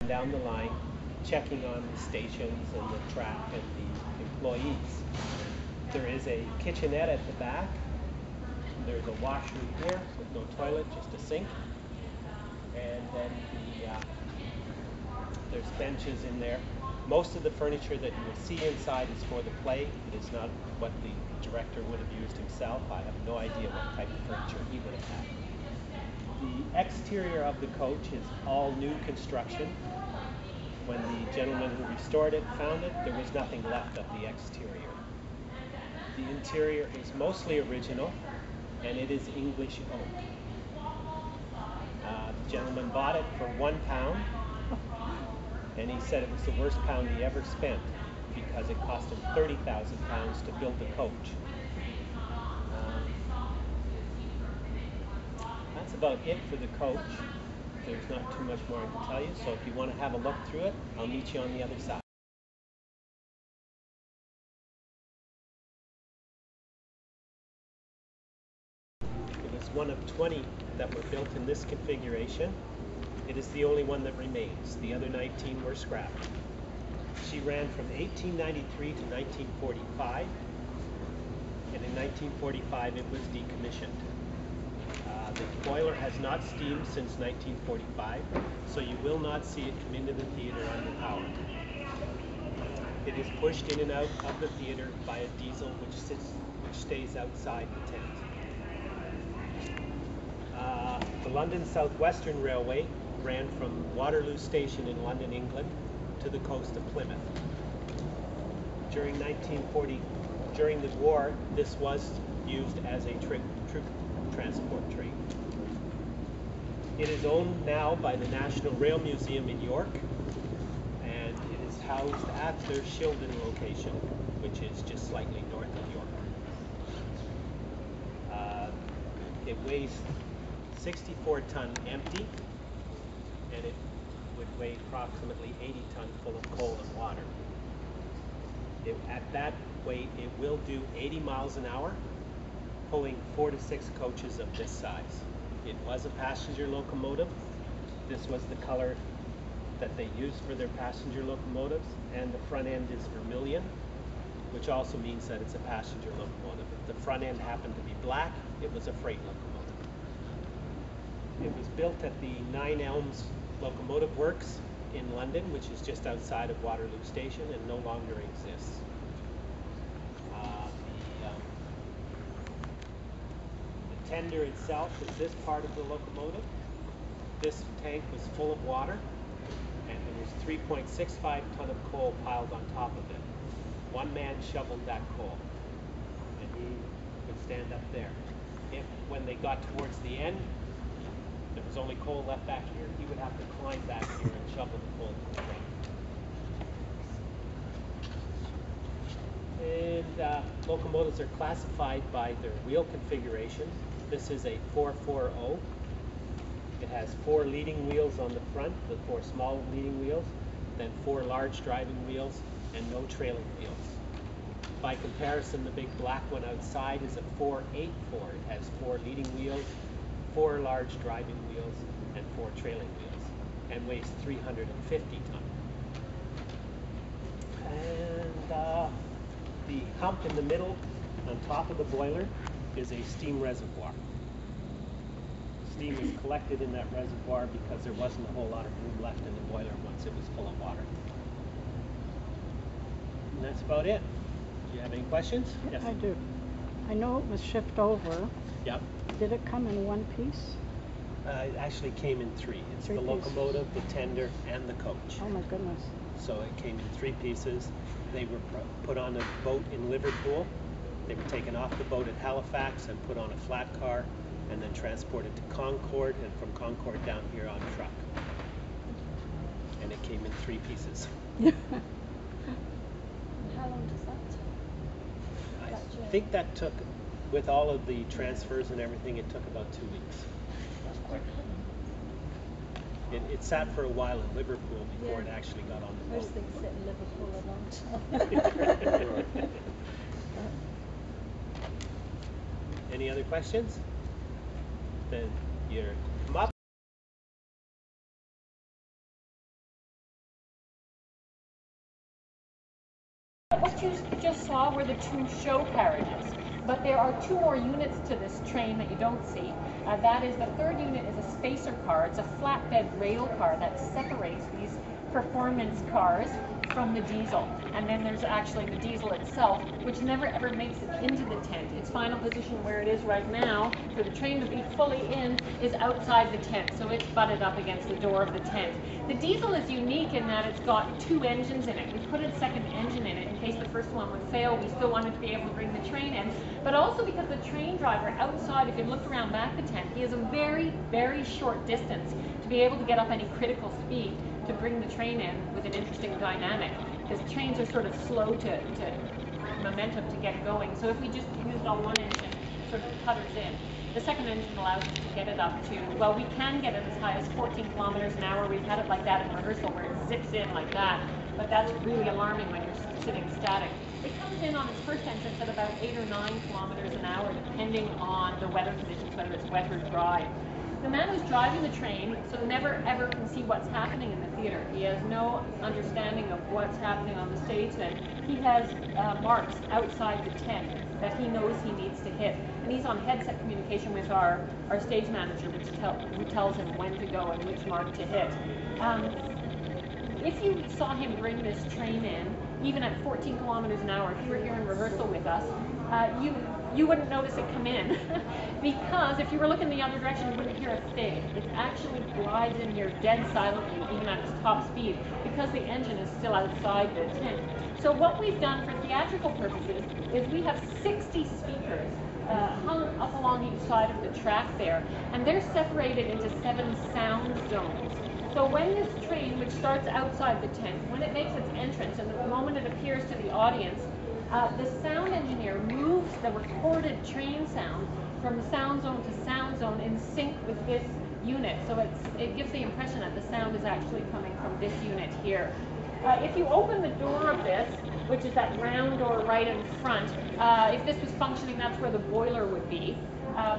down the line, checking on the stations and the track and the employees. There is a kitchenette at the back. There's a washroom here with no toilet, just a sink. And then there's benches in there. Most of the furniture that you will see inside is for the play. It is not what the director would have used himself. I have no idea what type of furniture he would have had. The exterior of the coach is all new construction. When the gentleman who restored it found it, there was nothing left of the exterior. The interior is mostly original, and it is English oak. The gentleman bought it for £1, and he said it was the worst pound he ever spent because it cost him £30,000 to build the coach. That's about it for the coach. There's not too much more I can tell you, so if you want to have a look through it, I'll meet you on the other side. It was one of 20 that were built in this configuration. It is the only one that remains. The other 19 were scrapped. She ran from 1893 to 1945, and in 1945 it was decommissioned. The boiler has not steamed since 1945, so you will not see it come into the theater under power. It is pushed in and out of the theater by a diesel which stays outside the tent. The London South Western Railway ran from Waterloo Station in London, England, to the coast of Plymouth. During the war, this was used as a troop transport train. It is owned now by the National Rail Museum in York, and it is housed at their Shildon location, which is just slightly north of York. It weighs 64 ton empty, and it would weigh approximately 80 ton full of coal and water. At that weight, it will do 80 miles an hour, pulling 4 to 6 coaches of this size. It was a passenger locomotive. This was the color that they used for their passenger locomotives, and the front end is vermilion, which also means that it's a passenger locomotive. If the front end happened to be black, it was a freight locomotive. It was built at the Nine Elms Locomotive Works in London, which is just outside of Waterloo Station and no longer exists. The tender itself is this part of the locomotive. This tank was full of water, and there was 3.65 ton of coal piled on top of it. One man shoveled that coal, and he would stand up there. When they got towards the end, there was only coal left back here, he would have to climb back here and shovel the coal to the ground. And locomotives are classified by their wheel configuration. This is a 440. It has 4 leading wheels on the front, the 4 small leading wheels, then 4 large driving wheels, and no trailing wheels. By comparison, the big black one outside is a 484. It has 4 leading wheels, 4 large driving wheels, and 4 trailing wheels, and weighs 350 ton. And the hump in the middle, on top of the boiler, is a steam reservoir. Steam is collected in that reservoir because there wasn't a whole lot of room left in the boiler once it was full of water. And that's about it. Do you have any questions? Yes. I do. I know it was shipped over. Yep. Did it come in one piece? It actually came in 3. It's 3 the pieces. locomotive, the tender, and the coach. Oh my goodness. So it came in 3 pieces. They were put on a boat in Liverpool. They were taken off the boat at Halifax and put on a flat car, and then transported to Concord, and from Concord down here on a truck. And it came in 3 pieces. How long does that take? I think that took, with all of the transfers and everything, it took about 2 weeks. That's quite It sat for a while in Liverpool before it actually got on the boat. Most things sit in Liverpool a long time. Any other questions? Then you're come up. what you just saw were the two show carriages. But there are two more units to this train that you don't see. That is, the third unit is a spacer car. It's a flatbed rail car that separates these performance cars from the diesel. And then there's actually the diesel itself, which never ever makes it into the tent. Its final position where it is right now, for the train to be fully in, is outside the tent. So it's butted up against the door of the tent. The diesel is unique in that it's got two engines in it. We put a second engine in it in case the first one would fail. We still wanted to be able to bring the train in. But also because the train driver outside, if you looked around back the tent, he has a very, very short distance to be able to get up any critical speed to bring the train in with an interesting dynamic. Because trains are sort of slow to momentum to get going. So if we just used on one engine, sort of putters in. The second engine allows us to get it up to, well, we can get it as high as 14 kilometers an hour. We've had it like that in rehearsal where it zips in like that. But that's really alarming when you're sitting static. It comes in on its first entrance at about 8 or 9 kilometers an hour, depending on the weather conditions, whether it's wet or dry. The man who's driving the train so never ever can see what's happening in the theater. He has no understanding of what's happening on the stage then. He has marks outside the tent that he knows he needs to hit. And he's on headset communication with our stage manager, who tells him when to go and which mark to hit. If you saw him bring this train in, even at 14 kilometers an hour, if you were here in rehearsal with us, you wouldn't notice it come in because if you were looking the other direction, you wouldn't hear a thing. It actually glides in here dead silently, even at its top speed, because the engine is still outside the tent. So what we've done for theatrical purposes is we have 60 speakers hung up along each side of the track there, and they're separated into 7 sound zones. So when this train, which starts outside the tent, when it makes its entrance and the moment it appears to the audience, the sound engineer moves the recorded train sound from sound zone to sound zone in sync with this unit. So it gives the impression that the sound is actually coming from this unit here. If you open the door of this, which is that round door right in front, if this was functioning, that's where the boiler would be.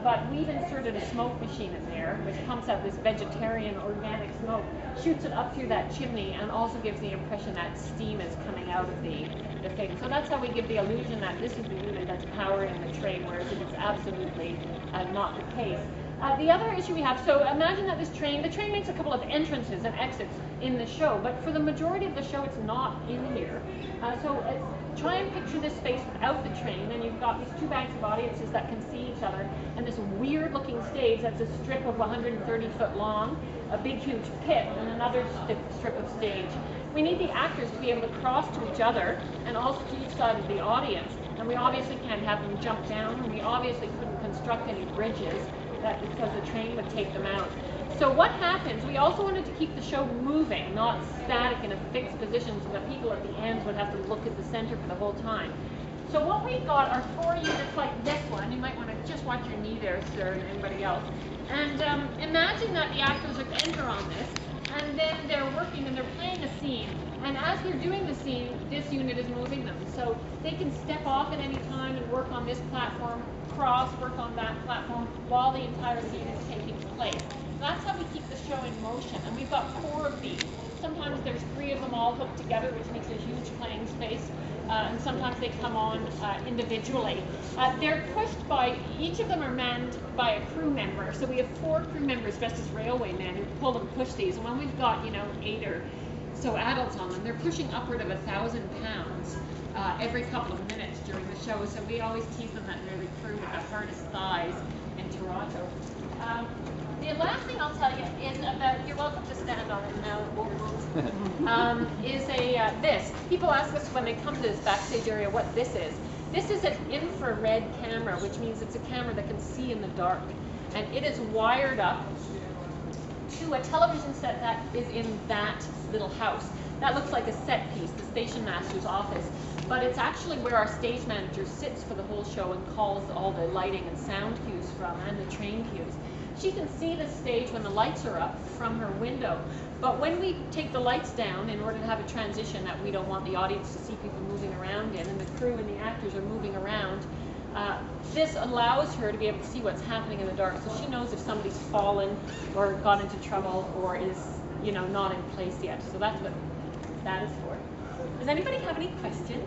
But we've inserted a smoke machine in there, which pumps out this vegetarian organic smoke, shoots it up through that chimney, and also gives the impression that steam is coming out of the thing. So that's how we give the illusion that this is the unit that's powering the train, whereas it is absolutely not the case. The other issue we have, so imagine that the train makes a couple of entrances and exits in the show, but for the majority of the show it's not in here. Try and picture this space without the train, and you've got these two banks of audiences that can see each other, and this weird looking stage that's a strip of 130 foot long, a big huge pit, and another strip of stage. We need the actors to be able to cross to each other and also to each side of the audience, and we obviously can't have them jump down, and we obviously couldn't construct any bridges because the train would take them out. So what happens, we also wanted to keep the show moving, not static in a fixed position so that people at the ends would have to look at the center for the whole time. So what we've got are 4 units like this one. You might want to just watch your knee there, sir, and anybody else. And imagine that the actors enter on this, and then they're working and they're playing a scene. And as they're doing the scene, this unit is moving them. So they can step off at any time and work on this platform, cross, work on that platform, while the entire scene is taking place. That's how we keep the show in motion. And we've got 4 of these. Sometimes there's 3 of them all hooked together, which makes a huge playing space. And sometimes they come on individually. They're pushed by, each of them are manned by a crew member. So we have 4 crew members dressed as railway men who pull and push these. And when we've got, 8 or so adults on them, they're pushing upward of 1,000 pounds every couple of minutes during the show. So we always tease them that they're the crew with the hardest thighs in Toronto. The last thing I'll tell you is about, you're welcome to stand on it now, it won't move, is this. People ask us when they come to this backstage area what this is. This is an infrared camera, which means it's a camera that can see in the dark. And it is wired up to a television set that is in that little house. That looks like a set piece, the station master's office. But it's actually where our stage manager sits for the whole show and calls all the lighting and sound cues from, and the train cues. She can see the stage when the lights are up from her window. But when we take the lights down in order to have a transition that we don't want the audience to see people moving around in, and the crew and the actors are moving around, this allows her to be able to see what's happening in the dark. So she knows if somebody's fallen or got into trouble or is, not in place yet. So that's what that is for. Does anybody have any questions?